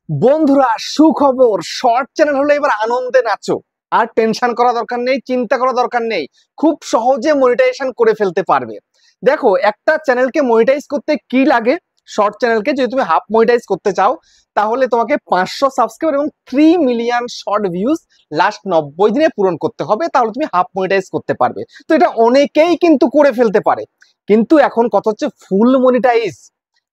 বন্ধুরা সুখবর, short channel হলে এবার আনন্দে নাচো। আর টেনশন করা দরকার নেই, চিন্তা করা দরকার নেই, খুব সহজে মনিটাইজেশন করে ফেলতে পারবে। দেখো, একটা চ্যানেলকে মনিটাইজ করতে কি লাগে? শর্ট চ্যানেলকে যদি তুমি হাফ মনিটাইজ করতে চাও, তাহলে তোমাকে 500 সাবস্ক্রাইবার এবং 3 মিলিয়ন শর্ট ভিউজ লাস্ট 90 দিনে পূরণ করতে হবে, তাহলে তুমি হাফ মনিটাইজ করতে পারবে। তো এটা অনেকেই কিন্তু করে ফেলতে পারে, কিন্তু এখন কথা হচ্ছে ফুল মনিটাইজ।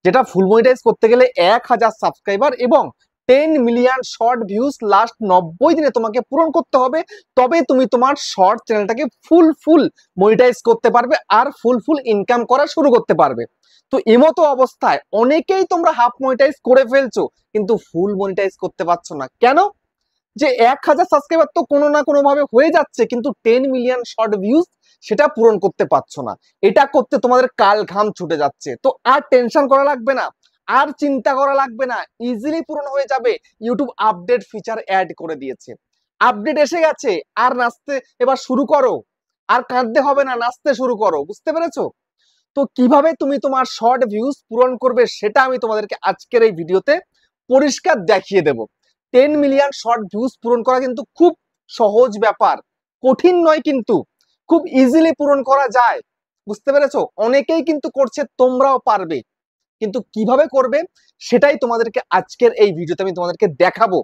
যেটা ফুল মনিটাইজ করতে গেলে 1000 সাবস্ক্রাইবার এবং 10 মিলিয়ন শর্ট ভিউজ লাস্ট 90 দিনে তোমাকে পূরণ করতে হবে। তবে তুমি তোমার শর্ট চ্যানেলটাকে ফুল মনিটাইজ করতে পারবে আর ফুল ইনকাম করা শুরু করতে পারবে। তো এমতো অবস্থায় অনেকেই তোমরা হাফ মনিটাইজ করে ফেলছো, কিন্তু ফুল মনিটাইজ করতে পারছো না কেন? যে 1000 সাবস্ক্রাইবার তো কোনো না কোনো ভাবে হয়ে যাচ্ছে, কিন্তু 10 মিলিয়ন শর্ট ভিউজ সেটা পূরণ করতে পারছো না। এটা করতে তোমাদের কাল ঘাম ছুটে যাচ্ছে। তো আর টেনশন করা লাগবে না, আর চিন্তা করা লাগবে না, ইজিলি পূরণ হয়ে যাবে। ইউটিউব আপডেট ফিচার অ্যাড করে দিয়েছে, আপডেট এসে গেছে। আর নাচতে এবার শুরু করো, আর কাঁদতে হবে না, নাচতে শুরু করো। বুঝতে পেরেছো? তো কিভাবে তুমি তোমার শর্ট ভিউজ পূরণ করবে সেটা আমি তোমাদেরকে আজকের এই ভিডিওতে পরিষ্কার দেখিয়ে দেব। 10 মিলিয়ন শর্ট ভিউজ পূরণ করা কিন্তু খুব সহজ ব্যাপার, কঠিন নয়, কিন্তু খুব ইজিলি পূরণ করা যায়। বুঝতে পেরেছো? অনেকেই কিন্তু করছে, তোমরাও পারবে। কিন্তু কিভাবে করবে সেটাই তোমাদেরকে আজকের এই ভিডিওতে আমি তোমাদেরকে দেখাবো।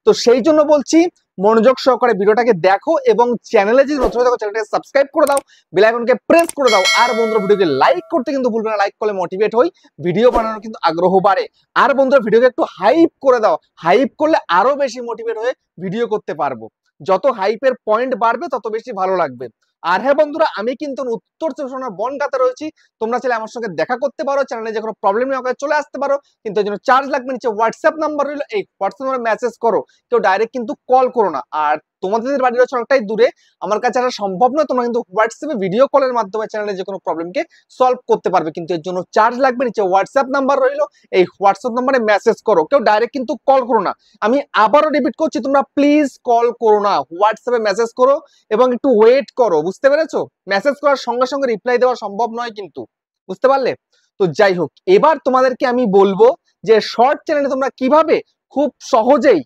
তো সেই জন্য বলছি, মনোযোগ সহকারে ভিডিওটাকে দেখো এবং চ্যানেলে যদি নতুন দেখো চ্যানেলটাকে সাবস্ক্রাইব করে দাও, বেল আইকনকে প্রেস করে দাও। আর বন্ধুরা, ভিডিওকে লাইক করতে কিন্তু ভুলবে না, লাইক করলে মোটিভেট হই, ভিডিও বানানোর কিন্তু আগ্রহ বাড়ে। আর বন্ধুরা, ভিডিওকে একটু হাইপ করে দাও, হাইপ করলে আরো বেশি মোটিভেট হয়ে ভিডিও করতে পারবো। যত হাইপের পয়েন্ট বাড়বে তত বেশি ভালো লাগবে। আর হ্যাঁ বন্ধুরা, আমি কিন্তু উত্তর চব্বিশ পরগনার বনগাঁতে রয়েছি। তোমরা চাইলে আমার সঙ্গে দেখা করতে পারো, চ্যানেলে যে কোনো প্রবলেম নেই আমাকে চলে আসতে পারো, কিন্তু এর জন্য চার্জ লাগবে। নিচে হোয়াটসঅ্যাপ নাম্বার রইলো, এই হোয়াটসঅ্যাপ নাম্বারে মেসেজ করো, কেউ ডাইরেক্ট কিন্তু কল করো না। আর তোমাদের বাড়ি রয়েছে অনেকটাই দূরে, আমার কাছে আসা সম্ভব নয়, তোমরা কিন্তু হোয়াটসঅ্যাপে ভিডিও কলের মাধ্যমে চ্যানেলে যে কোনো প্রবলেমকে সলভ করতে পারবে, কিন্তু এর জন্য চার্জ লাগবে। নিচে হোয়াটসঅ্যাপ নাম্বার রইলো, এই হোয়াটসঅ্যাপ নাম্বারে মেসেজ করো, কেউ ডাইরেক্ট কিন্তু কল করো না। আমি আবারও রিপিট করছি, তোমরা প্লিজ কল করো না, হোয়াটসঅ্যাপে মেসেজ করো এবং একটু ওয়েট করো। বুঝতে পেরেছো? মেসেজ করার সঙ্গে সঙ্গে রিপ্লাই দেওয়া সম্ভব নয় কিন্তু। বুঝতে পারলে? তো যাই হোক, এবার তোমাদেরকে আমি বলবো যে শর্ট চ্যানেলে তোমরা কিভাবে খুব সহজেই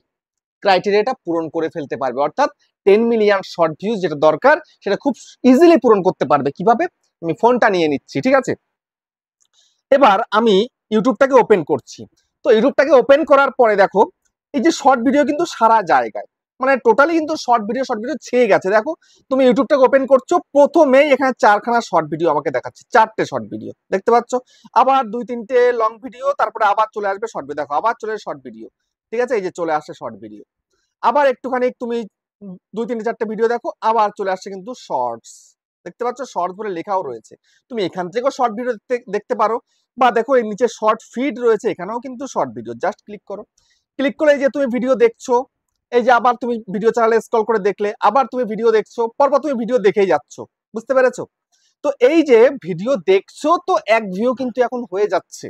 ক্রাইটেরিয়াটা পূরণ করে ফেলতে পারবে, অর্থাৎ 10 মিলিয়ন শর্ট ভিউজ যেটা দরকার সেটা খুব ইজিলি পূরণ করতে পারবে। কিভাবে? আমি ফোনটা নিয়ে নিচ্ছি, ঠিক আছে? এবার আমি ইউটিউবটাকে ওপেন করছি। তো ইউটিউবটাকে ওপেন করার পরে দেখো, এই যে শর্ট ভিডিও কিন্তু সারা জায়গায়, মানে টোটালি কিন্তু শর্ট ভিডিও ছেয়ে গেছে। দেখো, তুমি ইউটিউবটাকে ওপেন করছো, প্রথমেই এখানে 4খানা শর্ট ভিডিও আমাকে দেখাচ্ছে, 4টে শর্ট ভিডিও দেখতে পাচ্ছ। আবার 2-3টে লং ভিডিও, তারপরে আবার চলে আসবে শর্ট ভিডিও। দেখো, আবার চলে শর্ট ভিডিও, ঠিক আছে? এই যে চলে আসছে শর্ট ভিডিও। আবার একটুখানি তুমি 2-3-4টে ভিডিও দেখো, আবার চলে আসছে কিন্তু শর্টস। দেখতে পাচ্ছ, শর্টস বলে লেখাও রয়েছে। তুমি এখান থেকেও শর্ট ভিডিও দেখতে পারো, বা দেখো এই নিচে শর্ট ফিড রয়েছে, এখানেও কিন্তু শর্ট ভিডিও। জাস্ট ক্লিক করো, ক্লিক করে এই যে তুমি ভিডিও দেখছো, এই যে আবার তুমি ভিডিও চ্যানেলে স্ক্রল করে দেখলে, আবার তুমি ভিডিও দেখছো, পরপর তুমি ভিডিও দেখেই যাচ্ছ। বুঝতে পেরেছো? তো এই যে ভিডিও দেখছো, তো এক ভিউ কিন্তু এখন হয়ে যাচ্ছে।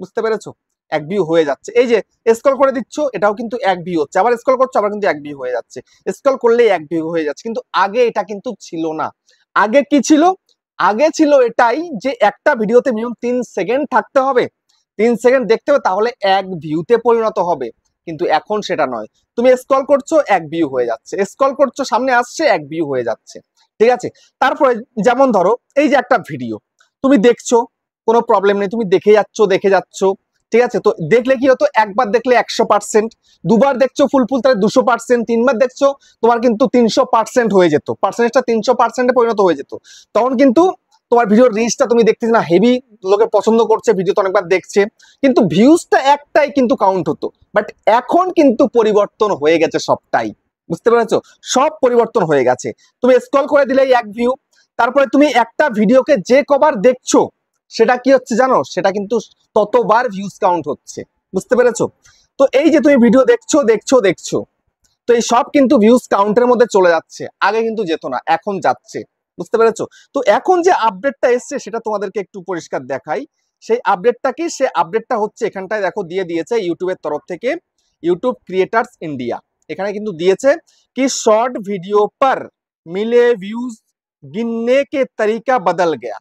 বুঝতে পেরেছো? এক ভিউ হয়ে যাচ্ছে। এই যে স্ক্রল করে দিচ্ছ, এটাও কিন্তু এক ভিউ হচ্ছে, আবার স্ক্রল করছো, আবার কিন্তু এক ভিউ হয়ে যাচ্ছে। স্ক্রল করলেই এক ভিউ হয়ে যাচ্ছে, কিন্তু আগে এটা কিন্তু ছিল না। আগে কি ছিল? আগে ছিল এটাই যে একটা ভিডিওতে মিনিমাম 3 সেকেন্ড থাকতে হবে, 3 সেকেন্ড দেখতে হবে, তাহলে এক ভিউতে পরিণত হবে। কিন্তু এখন সেটা নয়, তুমি স্ক্রল করছো, এক ভিউ হয়ে যাচ্ছে, স্ক্রল করছো, সামনে আসছে, এক ভিউ হয়ে যাচ্ছে। ঠিক আছে? তারপরে যেমন ধরো, এই যে একটা ভিডিও তুমি দেখছো, কোনো প্রবলেম নেই, তুমি দেখে যাচ্ছ, ঠিক আছে? তো দেখলে কি হতো, একবার দেখলে 100%, দুবার দেখছো ফুল তাহলে 200%, তিনবার দেখছো তোমার কিন্তু 300% হয়ে যেত, পার্সেন্টেজটা 300%-এ পরিণত হয়ে যেত। তখন কিন্তু তোমার ভিডিওর রিচটা তুমি দেখতেছি না, হেভি লোকে পছন্দ করছে, ভিডিও তো অনেকবার দেখছে, কিন্তু ভিউজটা একটাই কিন্তু কাউন্ট হতো। বাট এখন কিন্তু পরিবর্তন হয়ে গেছে সবটাই। বুঝতে পেরেছো? সব পরিবর্তন হয়ে গেছে। তুমি স্ক্রল করে দিলেই এক ভিউ, তারপরে তুমি একটা ভিডিওকে যে কবার দেখছো সেটা কি হচ্ছে জানো, সেটা কিন্তু ততবার ভিউজ কাউন্ট হচ্ছে। বুঝতে পেরেছো? তো এই যে তুমি ভিডিও দেখছো, তো এই সব কিন্তু ভিউজ কাউন্টের মধ্যে চলে যাচ্ছে। আগে কিন্তু যেত না, এখন যাচ্ছে। বুঝতে পেরেছো? তো এখন যে আপডেটটা এসছে সেটা তোমাদেরকে একটু পরিষ্কার দেখাই। সেই আপডেটটা কি? সে আপডেটটা হচ্ছে এখানটায় দেখো দিয়ে দিয়েছে ইউটিউবের তরফ থেকে, ইউটিউব ক্রিয়েটার্স ইন্ডিয়া। এখানে কিন্তু দিয়েছে কি, শর্ট ভিডিও पर मिले व्यूज गिनने के तरीका बदल गया।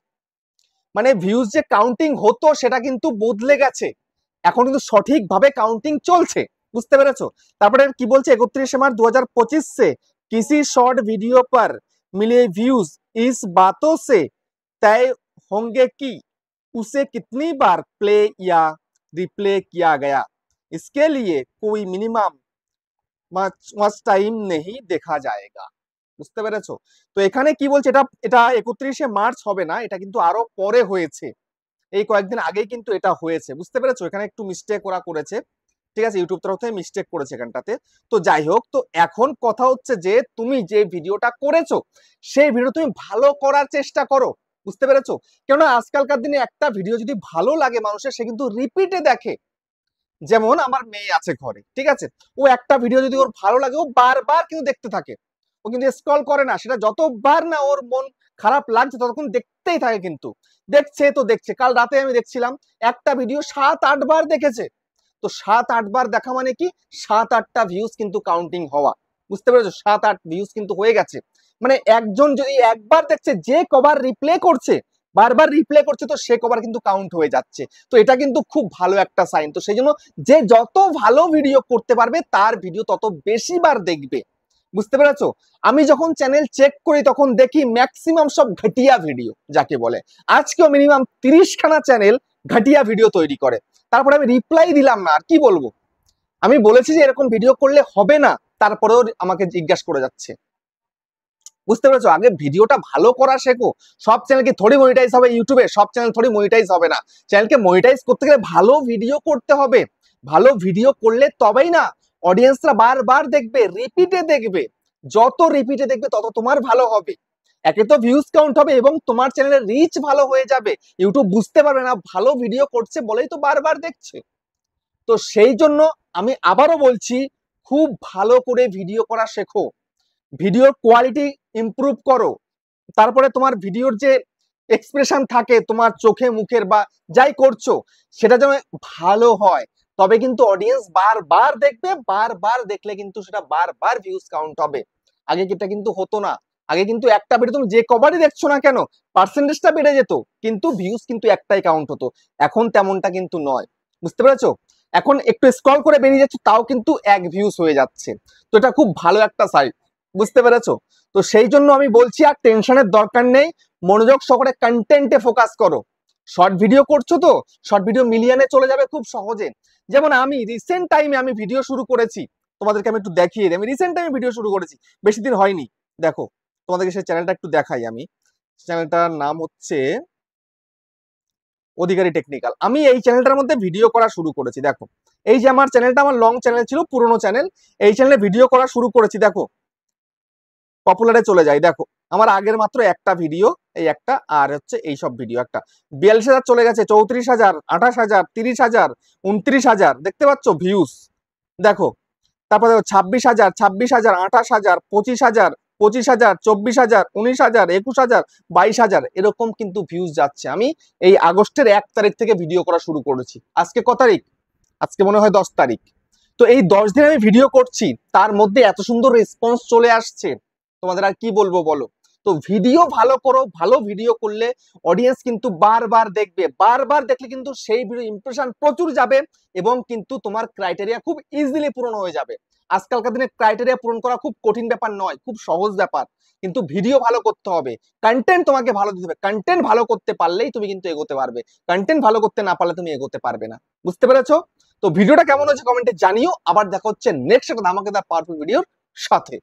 মানে ভিউজ যে কাউন্টিং হতো সেটা কিন্তু বদলে গেছে, এখন কিন্তু সঠিকভাবে কাউন্টিং চলছে। বুঝতে পেরেছো? তারপরে কি বলছে 31 मार्च 2025 से किसी शॉर्ट वीडियो पर मिले व्यूज इस बातों से तय होंगे कि उसे कितनी बार प्ले या रिप्ले किया गया। इसके लिए कोई मिनिमम মাচ টাইম নেই দেখা যায়গা। বুঝতে পেরেছো? তো এখানে কি বলছে, এটা এটা 31 মার্চ হবে না, এটা কিন্তু আরো পরে হয়েছে, এই কয়েকদিন আগেই কিন্তু এটা হয়েছে। বুঝতে পেরেছো? এখানে একটু মিস্টেক ওরা করেছে, ঠিক আছে, ইউটিউব তরফ থেকে মিস্টেক করেছে এখানটাতে। তো যাই হোক, তো এখন কথা হচ্ছে যে তুমি যে ভিডিওটা করেছো সেই ভিডিও তুমি ভালো করার চেষ্টা করো। বুঝতে পেরেছো? কেননা আজকালকার দিনে একটা ভিডিও যদি ভালো লাগে মানুষের, সে কিন্তু রিপিটে দেখে। যেমন আমার মেয়ে আছে ঘরে, ঠিক আছে, ও একটা ভিডিও যদি ওর ভালো লাগে ও বারবার কিন্তু দেখতে থাকে, ও কিন্তু স্ক্রল করে না, সেটা যতবার না ওর মন খারাপ লাগছে ততক্ষণ দেখতেই থাকে, কিন্তু দেখছে তো দেখছে। কাল রাতে আমি দেখছিলাম একটা ভিডিও 7-8 বার দেখেছে। তো 7-8 বার দেখা মানে কি 7-8টা ভিউজ কিন্তু কাউন্টিং হওয়া। বুঝতে পেরেছো? 7-8 ভিউজ কিন্তু হয়ে গেছে। মানে একজন যদি একবার দেখছে, যে কবার রিপ্লে করছে, বারবার রিপ্লে করছে, তো সে কবার কিন্তু কাউন্ট হয়ে যাচ্ছে। তো এটা কিন্তু খুব ভালো একটা সাইন। তো সেই জন্য যে যত ভালো ভিডিও করতে পারবে তার ভিডিও তত বেশি বার দেখবে। বুঝতে পেরেছো? আমি যখন চ্যানেল চেক করি তখন দেখি ম্যাক্সিমাম সব ঘটিয়া ভিডিও যাকে বলে। আজকেও মিনিমাম 30খানা চ্যানেল ঘটিয়া ভিডিও তৈরি করে, তারপরে আমি রিপ্লাই দিলাম না, আর কি বলবো। আমি বলেছি যে এরকম ভিডিও করলে হবে না, তারপরেও আমাকে জিজ্ঞাসা করে যাচ্ছে। বুঝতে পেরেছো? আগে ভিডিওটা ভালো করা শেখো। সব চ্যানেল কি থোড়ি মনিটাইজ হবে ইউটিউবে? সব চ্যানেল থোড়ি মনিটাইজ হবে না। চ্যানেলকে মনিটাইজ করতে গেলে ভালো ভিডিও করতে হবে। ভালো ভিডিও করলে তবেই না অডিয়েন্সরা বারবার দেখবে, রিপিটে দেখবে। যত রিপিটে দেখবে তত তোমার ভালো হবে। একে তো ভিউজ কাউন্ট হবে এবং তোমার চ্যানেলের রিচ ভালো হয়ে যাবে। ইউটিউব বুঝতে পারবে না ভালো ভিডিও করছে বলেই তো বারবার দেখছে। তো সেই জন্য আমি আবারও বলছি, খুব ভালো করে ভিডিও করা শেখো, ভিডিওর কোয়ালিটি ইমপ্রুভ করো। তারপরে তোমার ভিডিওর যে এক্সপ্রেশন থাকে তোমার চোখে মুখের বা যাই করছো, সেটা যেন ভালো হয়, তবে কিন্তু অডিয়েন্স বারবার দেখবে। বারবার দেখলে কিন্তু সেটা বারবার ভিউজ কাউন্ট হবে। আগে এটা কিন্তু হতো না। আগে কিন্তু একটা ভিডিও তুমি যে কবারই দেখছো না কেন পার্সেন্টেজটা বেড়ে যেত, কিন্তু ভিউজ কিন্তু একটাই কাউন্ট হতো। এখন তেমনটা কিন্তু নয়। বুঝতে পেরেছো? এখন একটু স্ক্রল করে বেরিয়ে যাচ্ছে, তাও কিন্তু 1 ভিউজ হয়ে যাচ্ছে। তো এটা খুব ভালো একটা সাইট। বুঝতে পেরেছো? তো সেই জন্য আমি বলছি আর টেনশনের দরকার নেই, মনোযোগ সহকারে কন্টেন্টে ফোকাস করো। শর্ট ভিডিও করছো তো শর্ট ভিডিও মিলিয়নে চলে যাবে খুব সহজে। যেমন আমি রিসেন্ট টাইমে আমি ভিডিও শুরু করেছি, তোমাদেরকে আমি একটু দেখিয়ে দিই। আমি রিসেন্ট টাইমে ভিডিও শুরু করেছি, বেশি দিন হয়নি। দেখো তোমাদেরকে সেই চ্যানেলটা একটু দেখাই। আমি চ্যানেলটার নাম হচ্ছে অধিকারী টেকনিক্যাল। আমি এই চ্যানেলটার মধ্যে ভিডিও করা শুরু করেছি। দেখো এই যে আমার চ্যানেলটা, আমার লং চ্যানেল ছিল, পুরোনো চ্যানেল। এই চ্যানেলে ভিডিও করা শুরু করেছি। দেখো পপুলারে চলে যায়, দেখো আমার আগের মাত্র একটা ভিডিও, এই একটা, আর হচ্ছে এই সব ভিডিও একটা 42,000 চলে গেছে, 34,000, 28,000, 30,000, 29,000, দেখতে পাচ্ছ ভিউজ। দেখো তারপরে দেখো 26,000, 26,000, 28,000, 25,000, 25,000, 24,000, 19,000, 21,000, 22,000, এরকম কিন্তু ভিউজ যাচ্ছে। আমি এই আগস্টের 1 তারিখ থেকে ভিডিও করা শুরু করেছি। আজকে ক তারিখ? আজকে মনে হয় 10 তারিখ। তো এই 10 দিন আমি ভিডিও করছি, তার মধ্যে এত সুন্দর রেসপন্স চলে আসছে, তোমাদের আর কি বলবো বলো। তো ভিডিও ভালো করো, ভালো ভিডিও করলে অডিয়েন্স কিন্তু বারবার দেখবে। বারবার দেখলে কিন্তু সেই ভিডিও ইমপ্রেশন প্রচুর যাবে এবং কিন্তু তোমার ক্রাইটেরিয়া খুব ইজিলি পূরণ হয়ে যাবে। আজকালকার দিনে ক্রাইটেরিয়া পূরণ করা খুব কঠিন ব্যাপার নয়, খুব সহজ ব্যাপার। কিন্তু ভিডিও ভালো করতে হবে, কন্টেন্ট তোমাকে ভালো দিতে হবে। কন্টেন্ট ভালো করতে পারলেই তুমি কিন্তু এগোতে পারবে, কন্টেন্ট ভালো করতে না পারলে তুমি এগোতে পারবে না। বুঝতে পেরেছো? তো ভিডিওটা কেমন হচ্ছে কমেন্টে জানিও। আবার দেখা হচ্ছে নেক্সট একটা ধামাকেদার পাওয়ারফুল ভিডিওর সাথে।